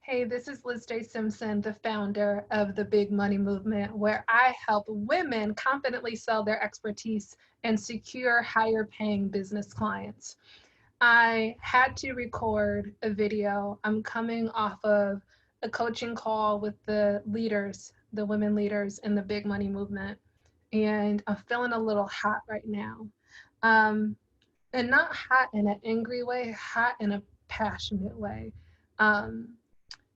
Hey, this is Liz J. Simpson, the founder of the Big Money Movement, where I help women confidently sell their expertise and secure higher paying business clients. I had to record a video. I'm coming off of a coaching call with the leaders, the women leaders in the Big Money Movement, and I'm feeling a little hot right now. Um, and not hot in an angry way, hot in a passionate way. Um,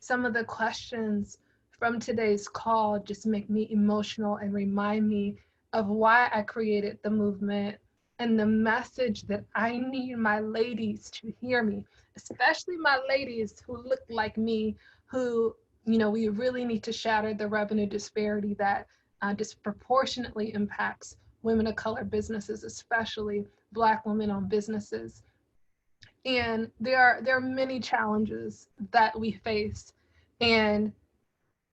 some of the questions from today's call just make me emotional and remind me of why I created the movement and the message that I need my ladies to hear me, especially my ladies who look like me, who, we really need to shatter the revenue disparity that disproportionately impacts women of color businesses, especially Black women-owned businesses. And there are many challenges that we face, and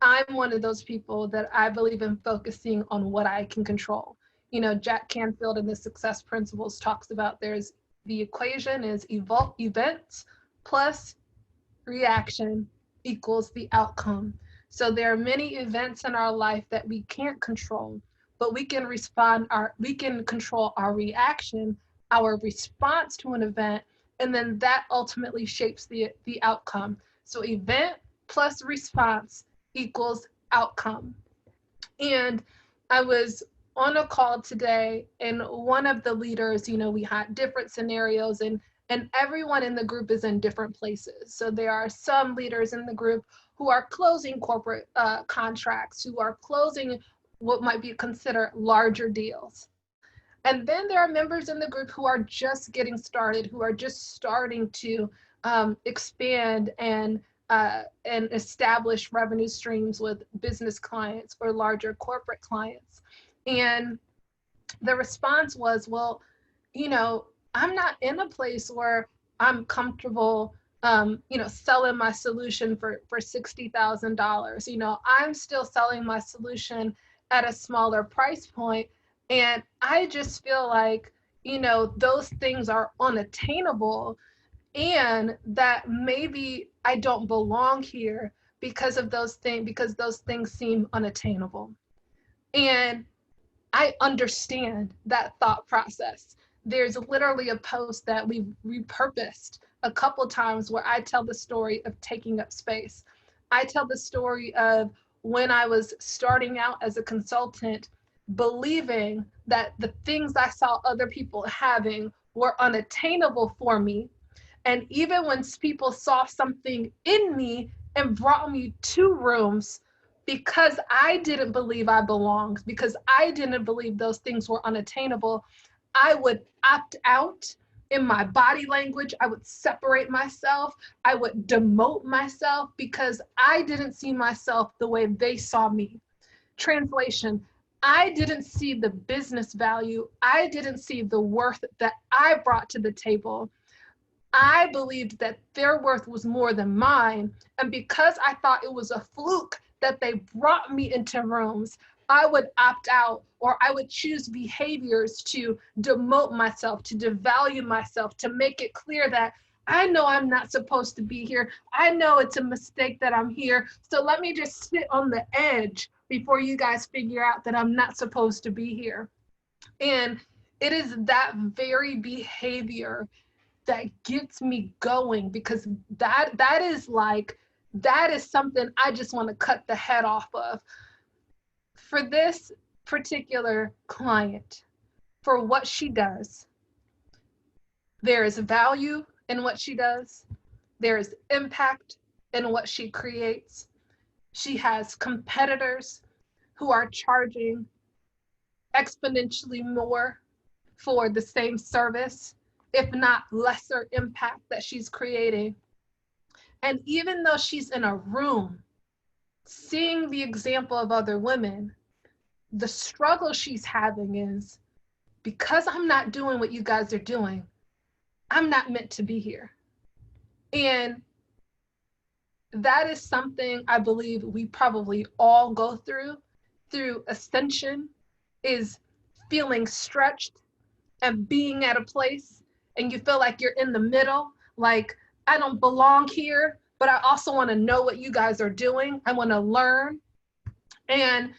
I'm one of those people that I believe in focusing on what I can control. Jack Canfield in the Success Principles talks about there's the equation is events plus reaction equals the outcome. So there are many events in our life that we can't control, but we can control our reaction, our response to an event, and then that ultimately shapes the outcome. So event plus response equals outcome. And I was on a call today, and one of the leaders, we had different scenarios, and everyone in the group is in different places. So there are some leaders in the group who are closing corporate contracts, who are closing what might be considered larger deals. And then there are members in the group who are just getting started, who are just starting to expand and establish revenue streams with business clients or larger corporate clients. And the response was, well, I'm not in a place where I'm comfortable, selling my solution for $60,000. I'm still selling my solution at a smaller price point. And I just feel like, those things are unattainable, and that maybe I don't belong here because those things seem unattainable. And I understand that thought process. There's literally a post that we've repurposed a couple times where I tell the story of taking up space. I tell the story of when I was starting out as a consultant, believing that the things I saw other people having were unattainable for me. And even when people saw something in me and brought me to rooms, because I didn't believe I belonged, because I didn't believe those things were unattainable, I would opt out in my body language. I would separate myself. I would demote myself because I didn't see myself the way they saw me. Translation, I didn't see the business value. I didn't see the worth that I brought to the table. I believed that their worth was more than mine. And because I thought it was a fluke that they brought me into rooms, I would opt out, or I would choose behaviors to demote myself, to devalue myself, to make it clear that I know I'm not supposed to be here. I know it's a mistake that I'm here. So let me just sit on the edge before you guys figure out that I'm not supposed to be here. And it is that very behavior that gets me going, because that is something I just want to cut the head off of. For this particular client, for what she does, there is value in what she does. There is impact in what she creates. She has competitors who are charging exponentially more for the same service, if not lesser impact that she's creating. And even though she's in a room seeing the example of other women, the struggle she's having is, because I'm not doing what you guys are doing, I'm not meant to be here. And that is something I believe we probably all go through ascension, is feeling stretched and being at a place and you feel like you're in the middle, like I don't belong here, but I also want to know what you guys are doing. I want to learn. And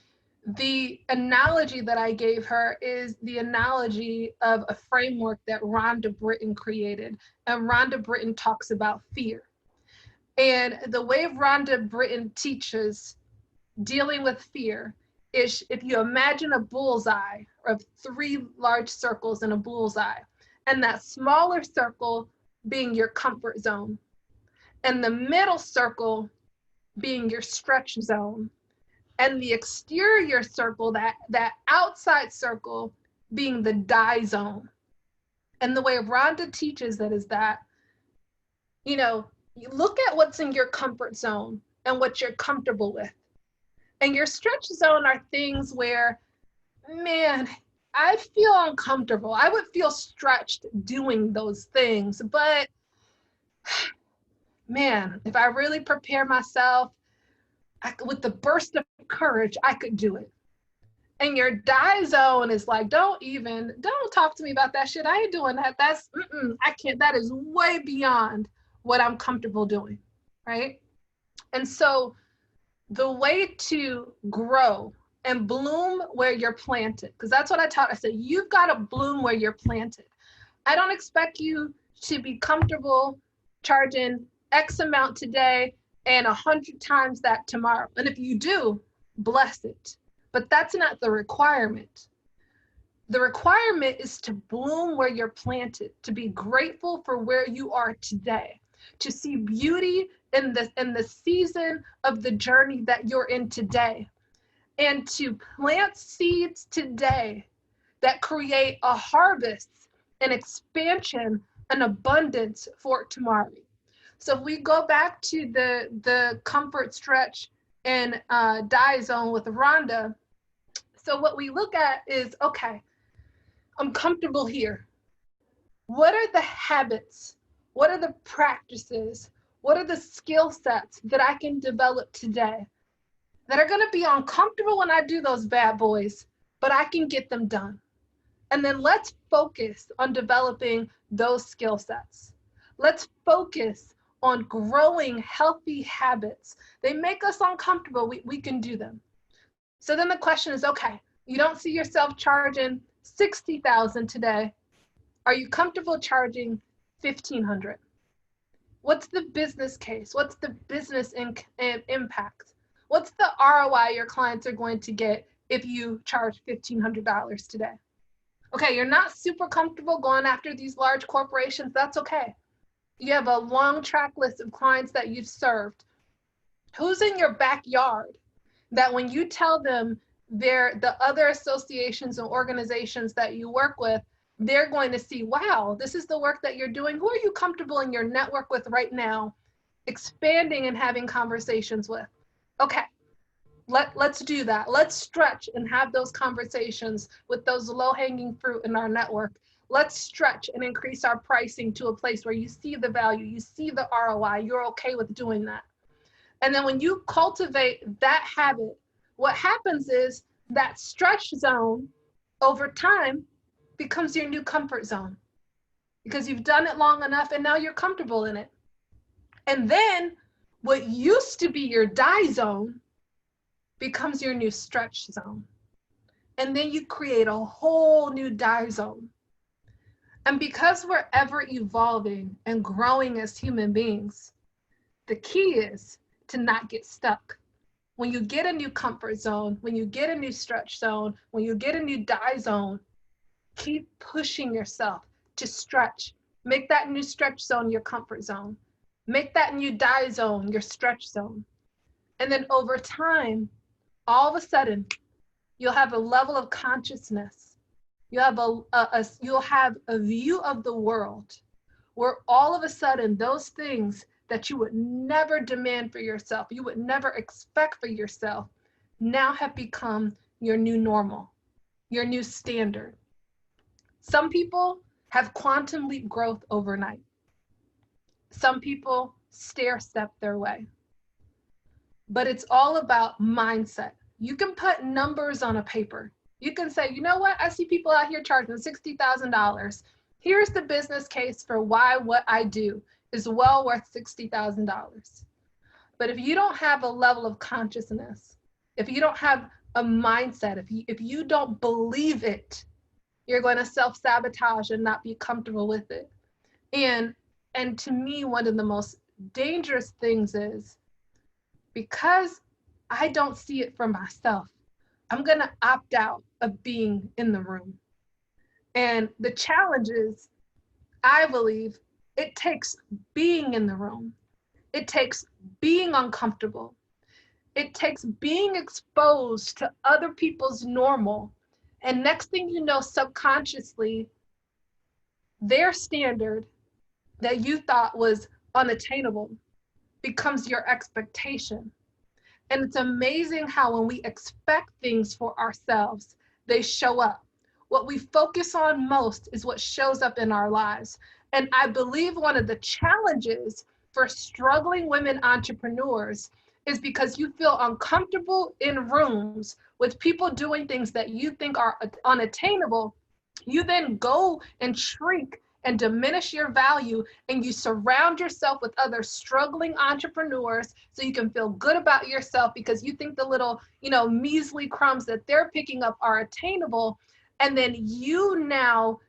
the analogy that I gave her is the analogy of a framework that Rhonda Britton created. And Rhonda Britton talks about fear. And the way Rhonda Britton teaches dealing with fear is, if you imagine a bullseye of 3 large circles in a bullseye, and that smaller circle being your comfort zone, and the middle circle being your stretch zone, and the exterior circle, that outside circle, being the die zone. And the way Rhonda teaches it is that, you look at what's in your comfort zone and what you're comfortable with. And your stretch zone are things where, man, I feel uncomfortable. I would feel stretched doing those things. But man, if I really prepare myself with the burst of courage, I could do it. And your die zone is like, don't talk to me about that shit. I ain't doing that. I can't. That is way beyond what I'm comfortable doing, right? And so the way to grow and bloom where you're planted, because that's what I taught. I said, you've got to bloom where you're planted. I don't expect you to be comfortable charging X amount today and 100 times that tomorrow. And if you do, bless it. But that's not the requirement. The requirement is to bloom where you're planted, to be grateful for where you are today, to see beauty in the season of the journey that you're in today, and to plant seeds today that create a harvest, an expansion, an abundance for tomorrow. So if we go back to the comfort stretch and die zone with Rhonda, so what we look at is, okay, I'm comfortable here. What are the habits? What are the practices? What are the skill sets that I can develop today that are going to be uncomfortable when I do those bad boys, but I can get them done? And then let's focus on developing those skill sets. Let's focus on growing healthy habits. They make us uncomfortable. We can do them. So then the question is, okay, you don't see yourself charging $60,000 today. Are you comfortable charging $1,500? What's the business case? What's the business impact? What's the ROI your clients are going to get if you charge $1,500 today? Okay, you're not super comfortable going after these large corporations. That's okay. You have a long track list of clients that you've served. Who's in your backyard that when you tell them the other associations and organizations that you work with, they're going to see, wow, this is the work that you're doing. Who are you comfortable in your network with right now, expanding and having conversations with? Okay, let's do that. Let's stretch and have those conversations with those low-hanging fruit in our network. Let's stretch and increase our pricing to a place where you see the value, you see the ROI, you're okay with doing that. And then when you cultivate that habit, what happens is that stretch zone over time becomes your new comfort zone because you've done it long enough and now you're comfortable in it. And then what used to be your die zone becomes your new stretch zone. And then you create a whole new die zone. And because we're ever evolving and growing as human beings, the key is to not get stuck. When you get a new comfort zone, when you get a new stretch zone, when you get a new die zone, keep pushing yourself to stretch. Make that new stretch zone your comfort zone. Make that new die zone your stretch zone. And then over time, all of a sudden, you'll have a level of consciousness. You'll have a view of the world where all of a sudden those things that you would never demand for yourself, you would never expect for yourself, now have become your new normal, your new standard. Some people have quantum leap growth overnight. Some people stair-step their way. But it's all about mindset. You can put numbers on a paper. You can say, you know what? I see people out here charging $60,000. Here's the business case for why what I do is well worth $60,000. But if you don't have a level of consciousness, if you don't have a mindset, if you don't believe it, you're going to self-sabotage and not be comfortable with it. And to me, one of the most dangerous things is, because I don't see it for myself, I'm going to opt out of being in the room. And the challenge is, I believe, it takes being in the room. It takes being uncomfortable. It takes being exposed to other people's normal. And next thing you know, subconsciously, their standard that you thought was unattainable becomes your expectation. And it's amazing how when we expect things for ourselves, they show up. What we focus on most is what shows up in our lives. And I believe one of the challenges for struggling women entrepreneurs is because you feel uncomfortable in rooms with people doing things that you think are unattainable. You then go and shrink and diminish your value, and you surround yourself with other struggling entrepreneurs so you can feel good about yourself because you think the little, measly crumbs that they're picking up are attainable. And then you now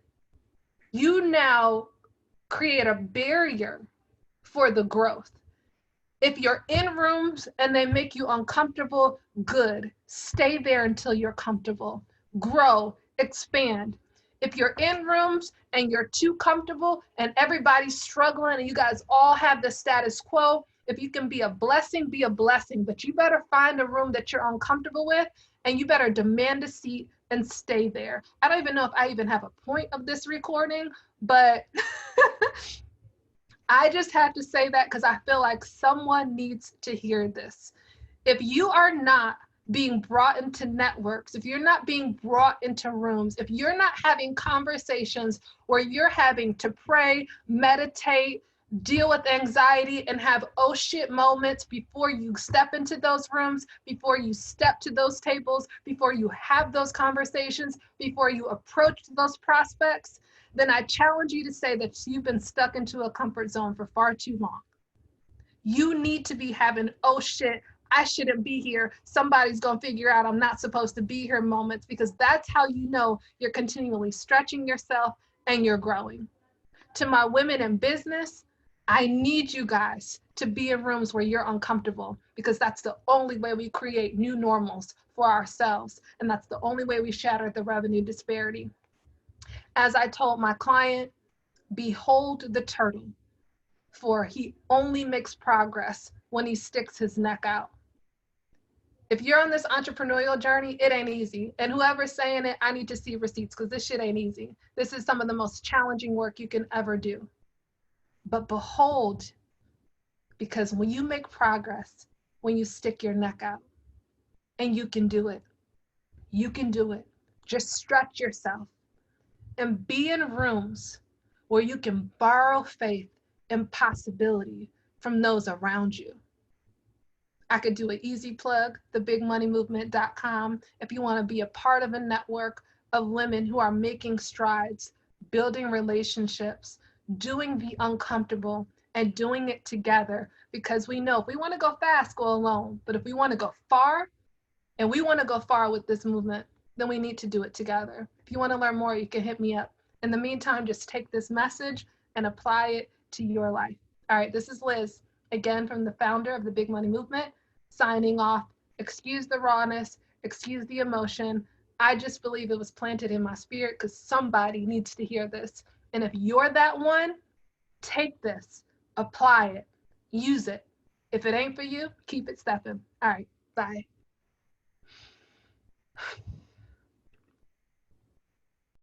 create a barrier for the growth. If you're in rooms and they make you uncomfortable, good. Stay there until you're comfortable. Grow, expand. If you're in rooms and you're too comfortable and everybody's struggling and you guys all have the status quo, if you can be a blessing, be a blessing. But you better find a room that you're uncomfortable with, and you better demand a seat and stay there. I don't even know if I even have a point of this recording, but I just had to say that because I feel like someone needs to hear this. If you are not being brought into networks, if you're not being brought into rooms, if you're not having conversations where you're having to pray, meditate, deal with anxiety, and have oh shit moments before you step into those rooms, before you step to those tables, before you have those conversations, before you approach those prospects, then I challenge you to say that you've been stuck into a comfort zone for far too long. You need to be having, oh shit, I shouldn't be here. Somebody's going to figure out I'm not supposed to be here moments, because that's how you know you're continually stretching yourself and you're growing. To my women in business, I need you guys to be in rooms where you're uncomfortable, because that's the only way we create new normals for ourselves. And that's the only way we shatter the revenue disparity. As I told my client, behold the turtle, for he only makes progress when he sticks his neck out. If you're on this entrepreneurial journey, it ain't easy. And whoever's saying it, I need to see receipts, because this shit ain't easy. This is some of the most challenging work you can ever do. But behold, because when you make progress, when you stick your neck out, and you can do it, you can do it. Just stretch yourself and be in rooms where you can borrow faith and possibility from those around you. I could do an easy plug, thebigmoneymovement.com, if you want to be a part of a network of women who are making strides, building relationships, doing the uncomfortable, and doing it together. Because we know if we want to go fast, go alone. But if we want to go far, and we want to go far with this movement, then we need to do it together. If you want to learn more, you can hit me up. In the meantime, just take this message and apply it to your life. All right, this is Liz, again, from the founder of the Big Money Movement, signing off. Excuse the rawness, excuse the emotion. I just believe it was planted in my spirit because somebody needs to hear this. And if you're that one, take this, apply it, use it. If it ain't for you, keep it stepping. All right, bye.